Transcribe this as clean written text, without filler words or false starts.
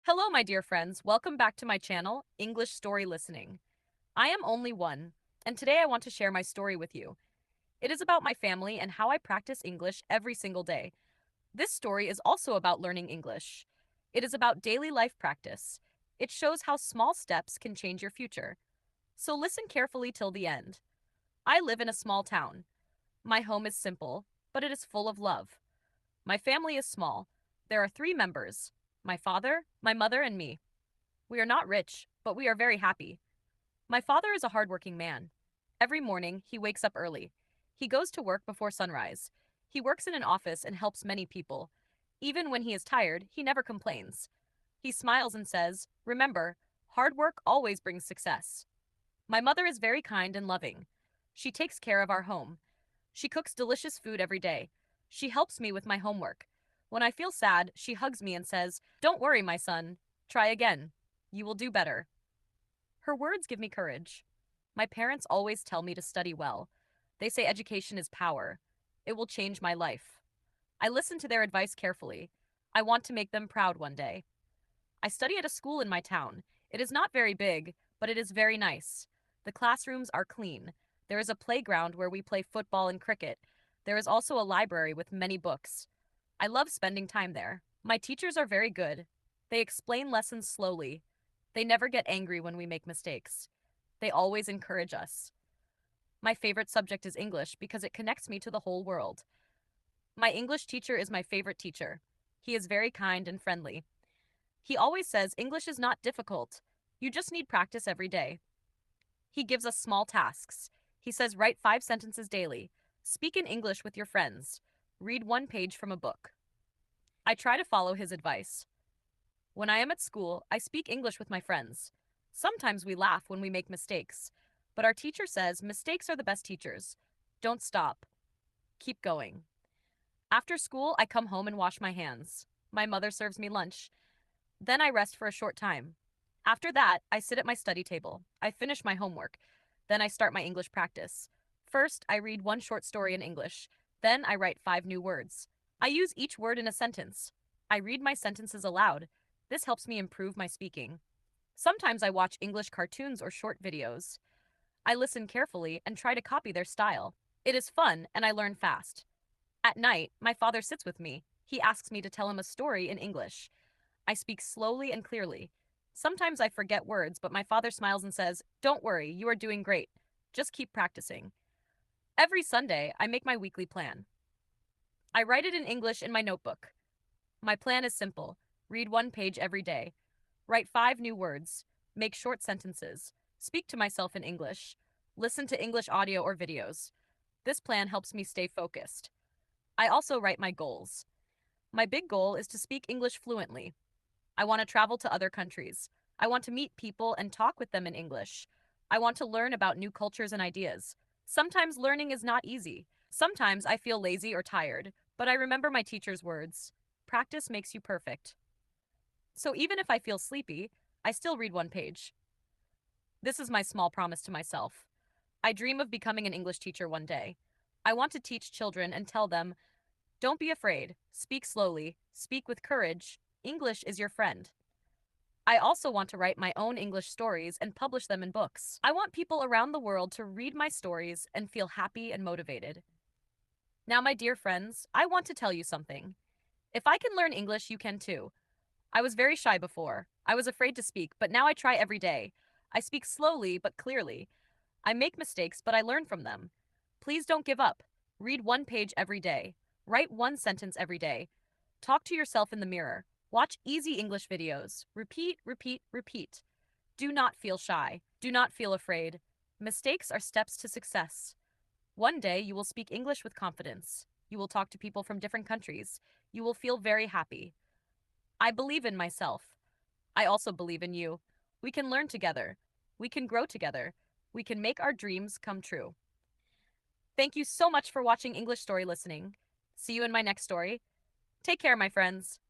Hello, my dear friends. Welcome back to my channel, English Story Listening. I am only one, and today I want to share my story with you. It is about my family and how I practice English every single day. This story is also about learning English. It is about daily life practice. It shows how small steps can change your future. So listen carefully till the end. I live in a small town. My home is simple, but it is full of love. My family is small. There are three members: my father, my mother, and me. We are not rich, but we are very happy. My father is a hardworking man. Every morning, he wakes up early. He goes to work before sunrise. He works in an office and helps many people. Even when he is tired, he never complains. He smiles and says, "Remember, hard work always brings success." My mother is very kind and loving. She takes care of our home. She cooks delicious food every day. She helps me with my homework. When I feel sad, she hugs me and says, "Don't worry, my son. Try again. You will do better." Her words give me courage. My parents always tell me to study well. They say education is power. It will change my life. I listen to their advice carefully. I want to make them proud one day. I study at a school in my town. It is not very big, but it is very nice. The classrooms are clean. There is a playground where we play football and cricket. There is also a library with many books. I love spending time there. My teachers are very good. They explain lessons slowly. They never get angry when we make mistakes. They always encourage us. My favorite subject is English because it connects me to the whole world. My English teacher is my favorite teacher. He is very kind and friendly. He always says English is not difficult. You just need practice every day. He gives us small tasks. He says write 5 sentences daily. Speak in English with your friends. Read one page from a book. I try to follow his advice. When I am at school, I speak English with my friends. Sometimes we laugh when we make mistakes, but our teacher says mistakes are the best teachers. Don't stop. Keep going. After school, I come home and wash my hands. My mother serves me lunch. Then I rest for a short time. After that, I sit at my study table. I finish my homework. Then I start my English practice. First, I read one short story in English. Then I write 5 new words. I use each word in a sentence. I read my sentences aloud. This helps me improve my speaking. Sometimes I watch English cartoons or short videos. I listen carefully and try to copy their style. It is fun and I learn fast. At night, my father sits with me. He asks me to tell him a story in English. I speak slowly and clearly. Sometimes I forget words, but my father smiles and says, "Don't worry, you are doing great. Just keep practicing." Every Sunday, I make my weekly plan. I write it in English in my notebook. My plan is simple: read one page every day, write 5 new words, make short sentences, speak to myself in English, listen to English audio or videos. This plan helps me stay focused. I also write my goals. My big goal is to speak English fluently. I want to travel to other countries. I want to meet people and talk with them in English. I want to learn about new cultures and ideas. Sometimes learning is not easy. Sometimes I feel lazy or tired, but I remember my teacher's words: practice makes you perfect. So even if I feel sleepy, I still read one page. This is my small promise to myself. I dream of becoming an English teacher one day. I want to teach children and tell them, don't be afraid, speak slowly, speak with courage. English is your friend. I also want to write my own English stories and publish them in books. I want people around the world to read my stories and feel happy and motivated. Now, my dear friends, I want to tell you something. If I can learn English, you can too. I was very shy before. I was afraid to speak, but now I try every day. I speak slowly but clearly. I make mistakes, but I learn from them. Please don't give up. Read one page every day. Write one sentence every day. Talk to yourself in the mirror. Watch easy English videos. Repeat, repeat, repeat. Do not feel shy. Do not feel afraid. Mistakes are steps to success. One day you will speak English with confidence. You will talk to people from different countries. You will feel very happy. I believe in myself. I also believe in you. We can learn together. We can grow together. We can make our dreams come true. Thank you so much for watching English Story Listening. See you in my next story. Take care, my friends.